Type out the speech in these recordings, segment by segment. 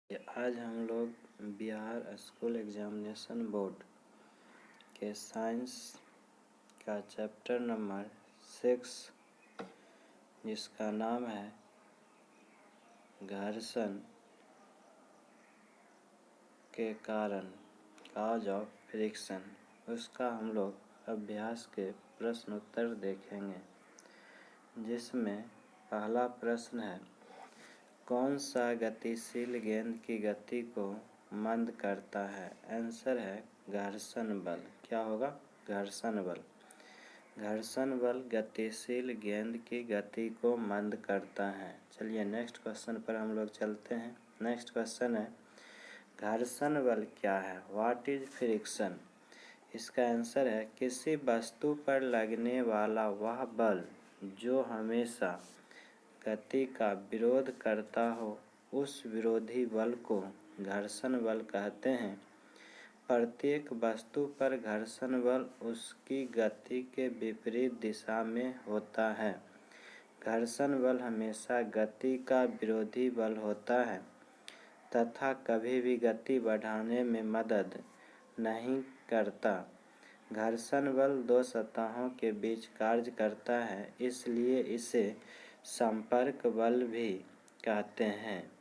आज हम लोग बिहार स्कूल एग्जामिनेशन बोर्ड के साइंस का चैप्टर नंबर 6 जिसका नाम है घर्षण के कारण कॉज ऑफ फ्रिक्शन, उसका हम लोग अभ्यास के प्रश्न उत्तर देखेंगे। जिसमें पहला प्रश्न है, कौन सा गतिशील गेंद की गति को मंद करता है? आंसर है घर्षण बल। क्या होगा? घर्षण बल। घर्षण बल गतिशील गेंद की गति को मंद करता है। चलिए नेक्स्ट क्वेश्चन पर हम लोग चलते हैं। नेक्स्ट क्वेश्चन है, घर्षण बल क्या है? What is friction? इसका आंसर है किसी वस्तु पर लगने वाला वह बल जो हमेशा गति का विरोध करता हो, उस विरोधी बल को घर्षण बल कहते हैं। प्रत्येक वस्तु पर घर्षण बल उसकी गति के विपरीत दिशा में होता है। घर्षण बल हमेशा गति का विरोधी बल होता है तथा कभी भी गति बढ़ाने में मदद नहीं करता। घर्षण बल दो सतहों के बीच कार्य करता है, इसलिए इसे संपर्क बल भी कहते हैं।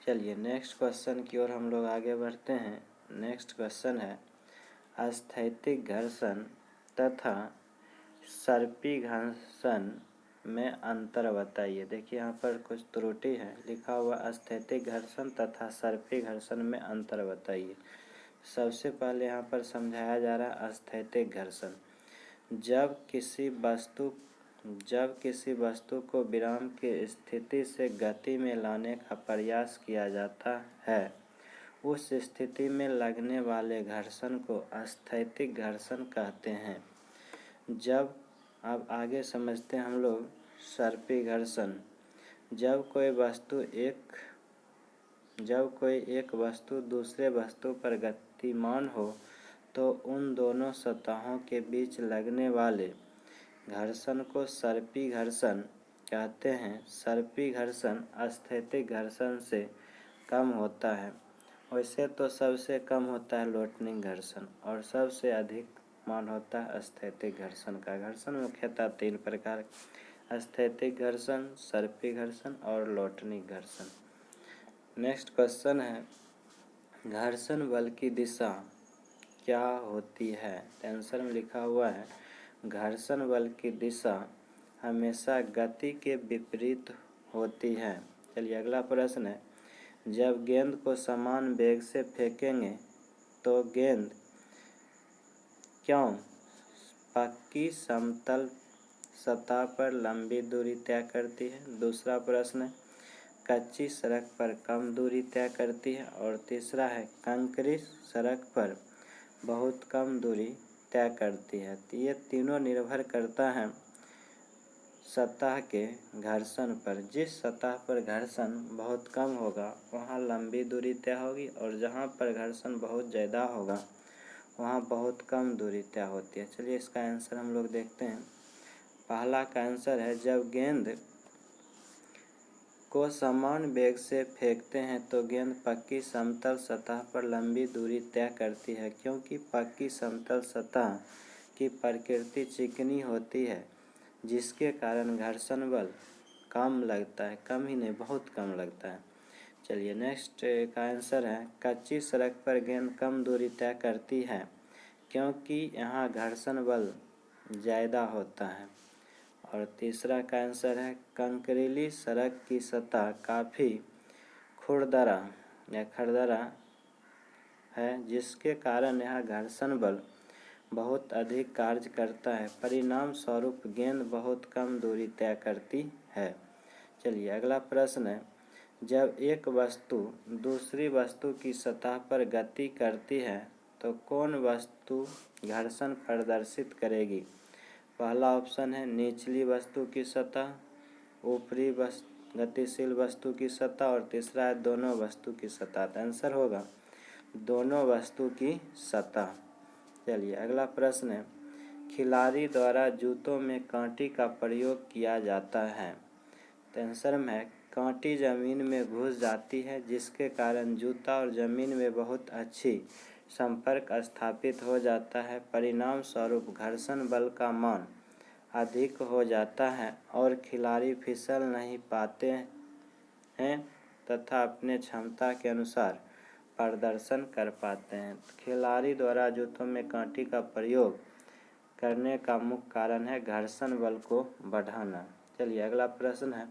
चलिए नेक्स्ट क्वेश्चन की ओर हम लोग आगे बढ़ते हैं। नेक्स्ट क्वेश्चन है, स्थैतिक घर्षण तथा सर्पी घर्षण में अंतर बताइए। देखिए यहाँ पर कुछ त्रुटि है, लिखा हुआ स्थैतिक घर्षण तथा सर्पी घर्षण में अंतर बताइए। सबसे पहले यहाँ पर समझाया जा रहा है स्थैतिक घर्षण। जब किसी वस्तु को विराम की स्थिति से गति में लाने का प्रयास किया जाता है, उस स्थिति में लगने वाले घर्षण को स्थैतिक घर्षण कहते हैं। अब आगे समझते हैं हम लोग सर्पी घर्षण। जब कोई एक वस्तु दूसरे वस्तु पर गतिमान हो तो उन दोनों सतहों के बीच लगने वाले घर्षण को सर्पी घर्षण कहते हैं। सर्पी घर्षण स्थैतिक घर्षण से कम होता है। वैसे तो सबसे कम होता है लोटनिंग घर्षण और सबसे अधिक मान होता है स्थैतिक घर्षण का। घर्षण मुख्यतः 3 प्रकार: स्थैतिक घर्षण, सर्पी घर्षण और लोटनिंग घर्षण। नेक्स्ट क्वेश्चन है, घर्षण बल की दिशा क्या होती है? आंसर में लिखा हुआ है घर्षण बल की दिशा हमेशा गति के विपरीत होती है। चलिए अगला प्रश्न है, जब गेंद को समान वेग से फेंकेंगे तो गेंद क्यों पक्की समतल सतह पर लंबी दूरी तय करती है? दूसरा प्रश्न है, कच्ची सड़क पर कम दूरी तय करती है। और तीसरा है, कंक्रीट सड़क पर बहुत कम दूरी तय करती है। तो ये तीनों निर्भर करता है सतह के घर्षण पर। जिस सतह पर घर्षण बहुत कम होगा वहाँ लंबी दूरी तय होगी और जहाँ पर घर्षण बहुत ज़्यादा होगा वहाँ बहुत कम दूरी तय होती है। चलिए इसका आंसर हम लोग देखते हैं। पहला का आंसर है, जब गेंद को समान वेग से फेंकते हैं तो गेंद पक्की समतल सतह पर लंबी दूरी तय करती है, क्योंकि पक्की समतल सतह की प्रकृति चिकनी होती है, जिसके कारण घर्षण बल कम लगता है। कम ही नहीं, बहुत कम लगता है। चलिए नेक्स्ट का आंसर है, कच्ची सड़क पर गेंद कम दूरी तय करती है क्योंकि यहाँ घर्षण बल ज़्यादा होता है। और तीसरा का आंसर है, कंकरीली सड़क की सतह काफ़ी खुरदरा है, जिसके कारण यह घर्षण बल बहुत अधिक कार्य करता है। परिणाम स्वरूप गेंद बहुत कम दूरी तय करती है। चलिए अगला प्रश्न है, जब एक वस्तु दूसरी वस्तु की सतह पर गति करती है तो कौन वस्तु घर्षण प्रदर्शित करेगी? पहला ऑप्शन है निचली वस्तु की सतह, ऊपरी गतिशील वस्तु की सतह और तीसरा है दोनों वस्तु की सतह। आंसर होगा दोनों वस्तु की सतह। चलिए अगला प्रश्न है, खिलाड़ी द्वारा जूतों में कांटे का प्रयोग किया जाता है। तो आंसर में है कांटी जमीन में घुस जाती है, जिसके कारण जूता और जमीन में बहुत अच्छी संपर्क स्थापित हो जाता है। परिणाम स्वरूप घर्षण बल का मान अधिक हो जाता है और खिलाड़ी फिसल नहीं पाते हैं तथा अपने क्षमता के अनुसार प्रदर्शन कर पाते हैं। खिलाड़ी द्वारा जूतों में कांटी का प्रयोग करने का मुख्य कारण है घर्षण बल को बढ़ाना। चलिए अगला प्रश्न है,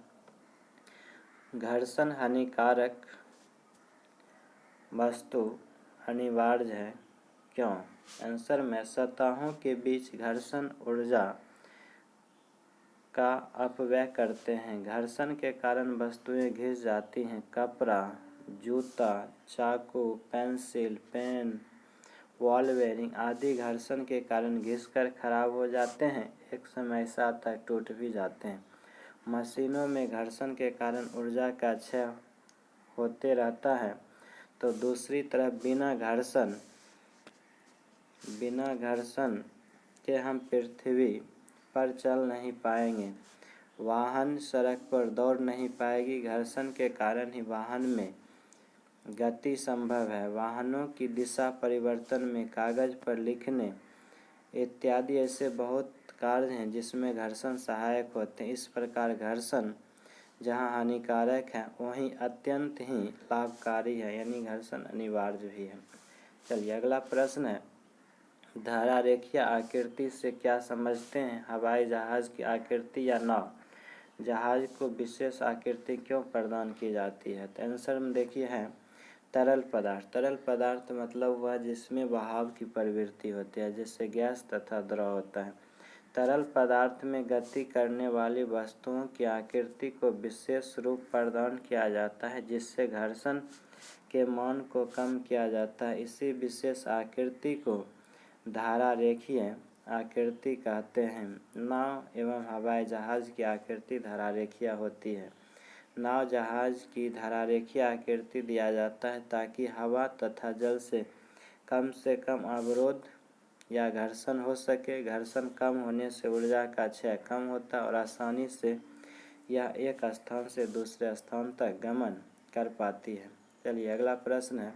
घर्षण हानिकारक वस्तु अनिवार्य है, क्यों? आंसर में सतहों के बीच घर्षण ऊर्जा का अपव्यय करते हैं। घर्षण के कारण वस्तुएं घिस जाती हैं। कपड़ा, जूता, चाकू, पेंसिल, पेन, बॉल बेयरिंग आदि घर्षण के कारण घिसकर खराब हो जाते हैं। एक समय ऐसा आता है टूट भी जाते हैं। मशीनों में घर्षण के कारण ऊर्जा का क्षय होते रहता है, तो दूसरी तरफ बिना घर्षण के हम पृथ्वी पर चल नहीं पाएंगे। वाहन सड़क पर दौड़ नहीं पाएगी। घर्षण के कारण ही वाहन में गति संभव है। वाहनों की दिशा परिवर्तन में, कागज पर लिखने इत्यादि ऐसे बहुत कार्य हैं जिसमें घर्षण सहायक होते हैं। इस प्रकार घर्षण जहाँ हानिकारक है वहीं अत्यंत ही लाभकारी है, यानी घर्षण अनिवार्य भी है। चलिए अगला प्रश्न है, धारा रेखीय आकृति से क्या समझते हैं? हवाई जहाज की आकृति या नाव? जहाज को विशेष आकृति क्यों प्रदान की जाती है? तो आंसर में देखिए है तरल पदार्थ। तरल पदार्थ मतलब हुआ जिसमें बहाव की प्रवृत्ति होती है, जैसे गैस तथा द्रव होता है। तरल पदार्थ में गति करने वाली वस्तुओं की आकृति को विशेष रूप प्रदान किया जाता है, जिससे घर्षण के मान को कम किया जाता है। इसी विशेष आकृति को धारा रेखीय आकृति कहते हैं। नाव एवं हवाई जहाज की आकृति धारा रेखीय होती है। नाव जहाज की धारा रेखीय आकृति दिया जाता है ताकि हवा तथा जल से कम अवरोध या घर्षण हो सके। घर्षण कम होने से ऊर्जा का क्षय कम होता है और आसानी से यह एक स्थान से दूसरे स्थान तक गमन कर पाती है। चलिए अगला प्रश्न है,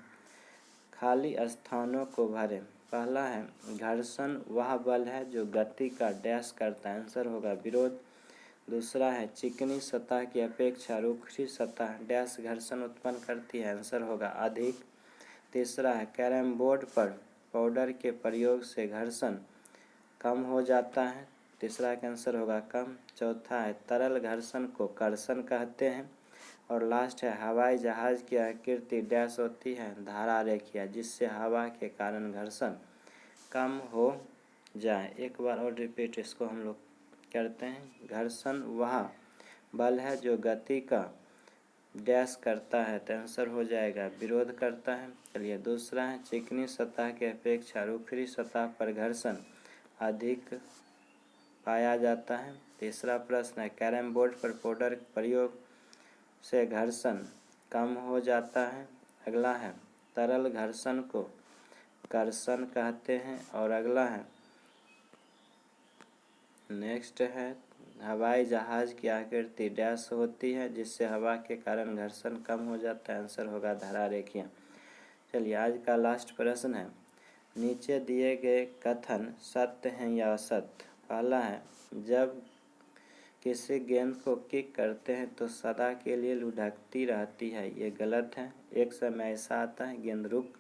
खाली स्थानों को भरें। पहला है घर्षण वह बल है जो गति का डैश करता है, आंसर होगा विरोध। दूसरा है चिकनी सतह की अपेक्षा रूखी सतह डैश घर्षण उत्पन्न करती है, आंसर होगा अधिक। तीसरा है कैरम बोर्ड पर पाउडर के प्रयोग से घर्षण कम हो जाता है, तीसरा का आंसर होगा कम। चौथा है तरल घर्षण को कर्षण कहते हैं। और लास्ट है हवाई जहाज की आकृति डैश होती है, धारा रेखीय, जिससे हवा के कारण घर्षण कम हो जाए। एक बार और रिपीट इसको हम लोग करते हैं। घर्षण वह बल है जो गति का डैश करता है, तो आंसर हो जाएगा विरोध करता है। चलिए दूसरा है चिकनी सतह के अपेक्षा रूखी सतह पर घर्षण अधिक पाया जाता है। तीसरा प्रश्न है कैरम बोर्ड पर पाउडर प्रयोग से घर्षण कम हो जाता है। अगला है तरल घर्षण को कर्षण कहते हैं। और अगला है नेक्स्ट है हवाई जहाज की आकृति डैश होती है, जिससे हवा के कारण घर्षण कम हो जाता है, आंसर होगा धारा रेखीय। चलिए आज का लास्ट प्रश्न है, नीचे दिए गए कथन सत्य हैं या असत्य? पहला है जब किसी गेंद को किक करते हैं तो सदा के लिए लुढ़कती रहती है, ये गलत है। एक समय ऐसा आता है गेंद रुक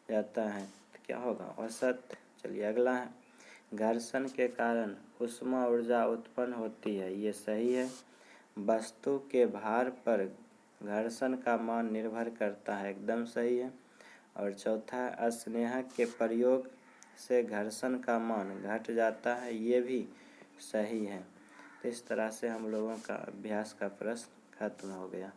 जाता है, तो क्या होगा? असत्य। चलिए अगला है घर्षण के कारण ऊष्मा ऊर्जा उत्पन्न होती है, ये सही है। वस्तु के भार पर घर्षण का मान निर्भर करता है, एकदम सही है। और चौथा है अस्नेहक के प्रयोग से घर्षण का मान घट जाता है, ये भी सही है। तो इस तरह से हम लोगों का अभ्यास का प्रश्न खत्म हो गया।